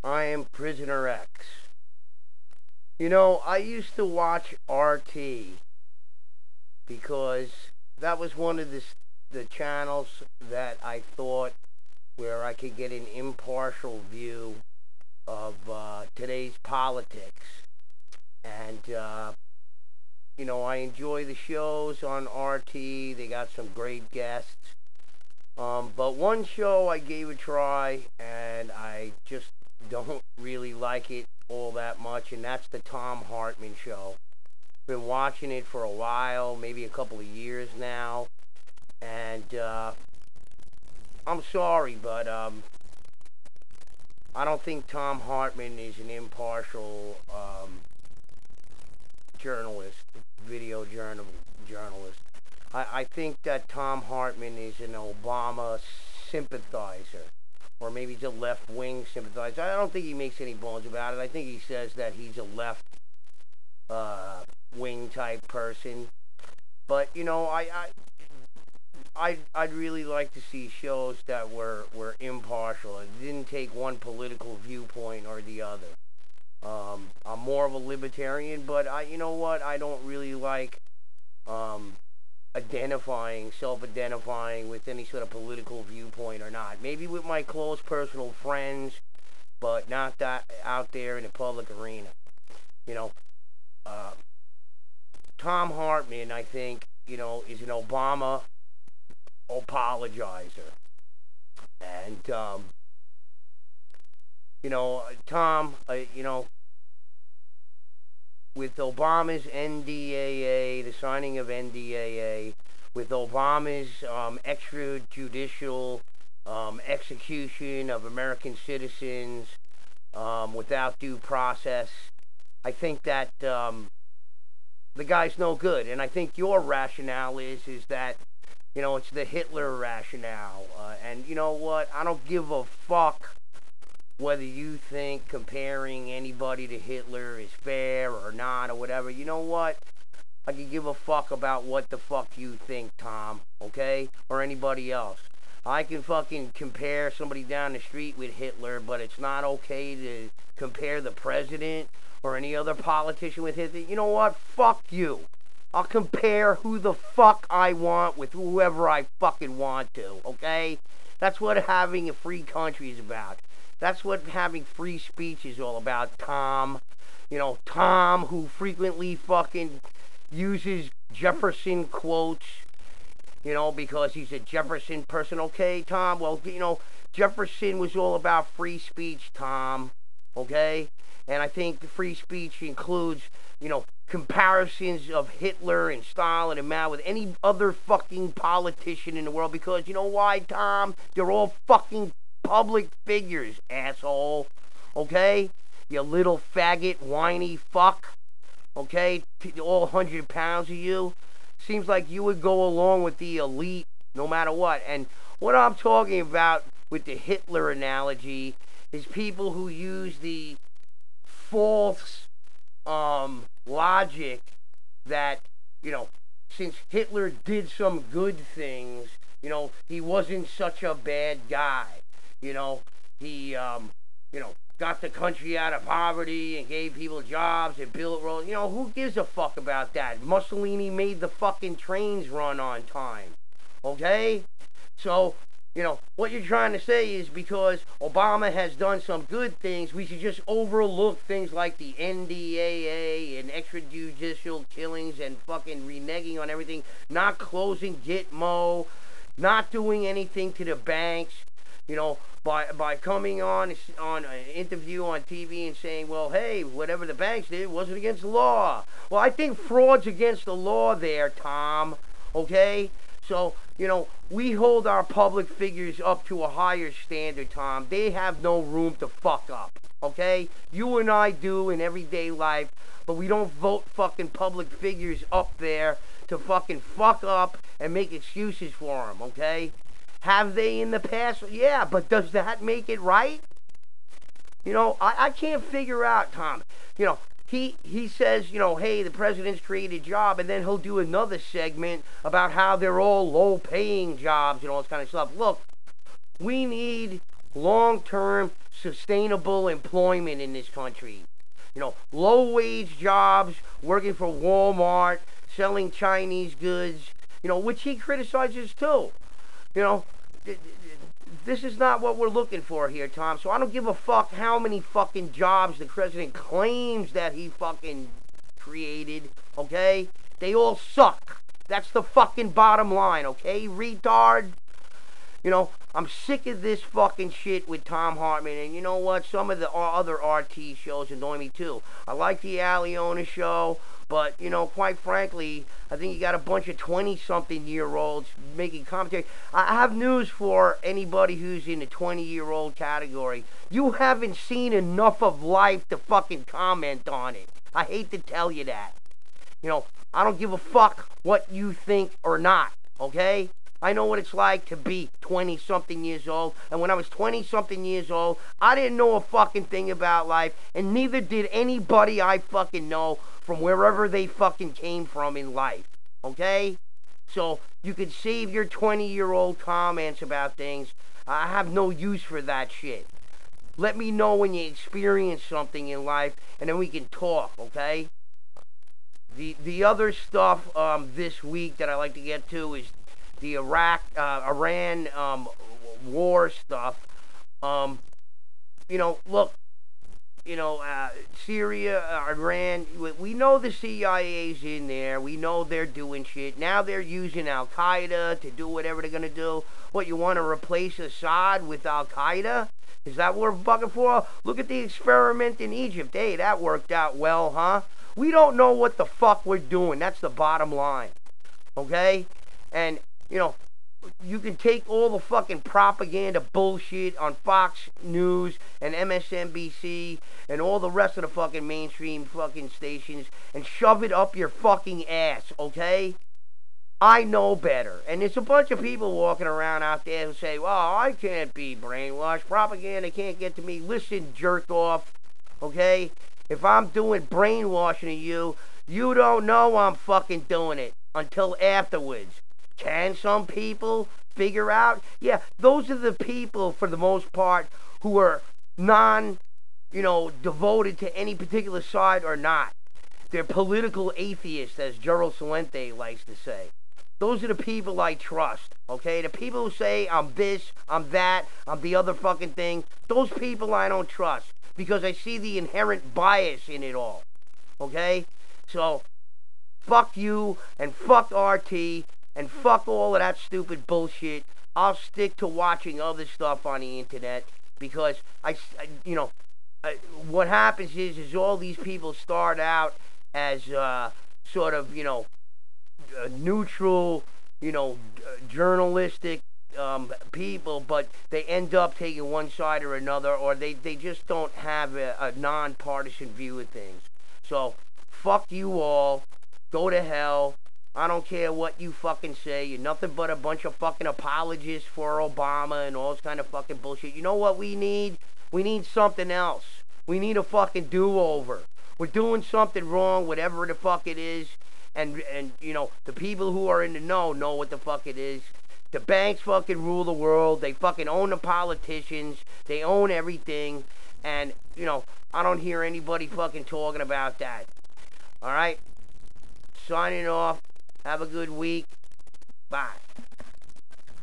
I am Prisoner X. You know, I used to watch RT because that was one of the channels that I thought where I could get an impartial view of today's politics. And, you know, I enjoy the shows on RT. They got some great guests. But one show I gave a try, and I just don't really like it all that much, and that's the Thom Hartmann show. Been watching it for a while, maybe a couple of years now, and I'm sorry, but I don't think Thom Hartmann is an impartial journalist, video journalist. I think that Thom Hartmann is an Obama sympathizer, or maybe he's a left-wing sympathizer. I don't think he makes any bones about it. I think he says that he's a left-wing type person. But, you know, I'd really like to see shows that were impartial. It didn't take one political viewpoint or the other. I'm more of a libertarian, but you know what? I don't really like self-identifying with any sort of political viewpoint or not. Maybe with my close personal friends, but not that out there in the public arena. You know, Thom Hartmann, I think, you know, is an Obama apologizer. And, you know, Thom, you know, with Obama's NDAA, the signing of NDAA, with Obama's extrajudicial execution of American citizens without due process, I think that the guy's no good. And I think your rationale is that, you know, it's the Hitler rationale. And you know what? I don't give a fuck whether you think comparing anybody to Hitler is fair or not or whatever. You know what? I can give a fuck about what the fuck you think, Tom, okay? Or anybody else. I can fucking compare somebody down the street with Hitler, but it's not okay to compare the president or any other politician with Hitler. You know what? Fuck you. I'll compare who the fuck I want with whoever I fucking want to, okay? That's what having a free country is about. That's what having free speech is all about, Tom. You know, Tom, who frequently fucking uses Jefferson quotes, you know, because he's a Jefferson person. Okay, Tom? Well, you know, Jefferson was all about free speech, Tom. Okay? And I think the free speech includes, you know, comparisons of Hitler and Stalin and Mao with any other fucking politician in the world. Because, you know why, Tom? They're all fucking public figures, asshole. Okay? You little faggot, whiny fuck. Okay? All 100 pounds of you. Seems like you would go along with the elite no matter what. And what I'm talking about with the Hitler analogy is people who use the false logic that, you know, since Hitler did some good things, you know, he wasn't such a bad guy. You know, he, you know, got the country out of poverty and gave people jobs and built roads. You know, who gives a fuck about that? Mussolini made the fucking trains run on time. Okay? So, you know, what you're trying to say is because Obama has done some good things, we should just overlook things like the NDAA and extrajudicial killings and fucking reneging on everything, not closing Gitmo, not doing anything to the banks. You know, by coming on an interview on TV and saying, well, hey, whatever the banks did wasn't against the law. Well, I think fraud's against the law there, Tom. Okay? So, you know, we hold our public figures up to a higher standard, Tom. They have no room to fuck up. Okay? You and I do in everyday life, but we don't vote fucking public figures up there to fucking fuck up and make excuses for them. Okay? Have they in the past? Yeah, but does that make it right? You know, I can't figure out, Tom. You know, he says, you know, hey, the president's created a job, and then he'll do another segment about how they're all low-paying jobs and all this kind of stuff. Look, we need long-term sustainable employment in this country. You know, low-wage jobs, working for Walmart, selling Chinese goods, you know, which he criticizes too. You know, this is not what we're looking for here, Tom. So I don't give a fuck how many fucking jobs the president claims that he fucking created, okay? They all suck. That's the fucking bottom line, okay, retard? You know, I'm sick of this fucking shit with Thom Hartmann, and you know what? Some of the other RT shows annoy me too. I like the Aliona show, but, you know, quite frankly, I think you got a bunch of 20-something-year-olds making commentary. I have news for anybody who's in the 20-year-old category. You haven't seen enough of life to fucking comment on it. I hate to tell you that. You know, I don't give a fuck what you think or not, okay? I know what it's like to be 20-something years old, and when I was 20-something years old, I didn't know a fucking thing about life, and neither did anybody I fucking know from wherever they fucking came from in life, okay? So, you could save your 20-year-old comments about things. I have no use for that shit. Let me know when you experience something in life, and then we can talk, okay? The other stuff this week that I like to get to is the Iran war stuff. You know, look, you know, Syria, Iran, we know the CIA's in there. We know they're doing shit. Now they're using Al Queda to do whatever they're going to do. What, you want to replace Assad with Al Queda? Is that what we're bugging for? Look at the experiment in Egypt. Hey, that worked out well, huh? We don't know what the fuck we're doing. That's the bottom line. Okay? And, you know, you can take all the fucking propaganda bullshit on Fox News and MSNBC and all the rest of the fucking mainstream fucking stations and shove it up your fucking ass, okay? I know better. And there's a bunch of people walking around out there who say, well, I can't be brainwashed. Propaganda can't get to me. Listen, jerk off, okay? If I'm doing brainwashing of you, you don't know I'm fucking doing it until afterwards. Can some people figure out? Yeah, those are the people, for the most part, who are devoted to any particular side or not. They're political atheists, as Gerald Celente likes to say. Those are the people I trust, okay? The people who say, I'm this, I'm that, I'm the other fucking thing, those people I don't trust, because I see the inherent bias in it all, okay? So, fuck you, and fuck RT, and fuck all of that stupid bullshit. I'll stick to watching other stuff on the internet, because, what happens is all these people start out as, sort of, neutral, journalistic people, but they end up taking one side or another, or they just don't have a non-partisan view of things. So, fuck you all. Go to hell. I don't care what you fucking say. You're nothing but a bunch of fucking apologists for Obama and all this kind of fucking bullshit. You know what we need? We need something else. We need a fucking do-over. We're doing something wrong, whatever the fuck it is. And the people who are in the know what the fuck it is. The banks fucking rule the world. They fucking own the politicians. They own everything. And, I don't hear anybody fucking talking about that. Alright? Signing off. Have a good week. Bye.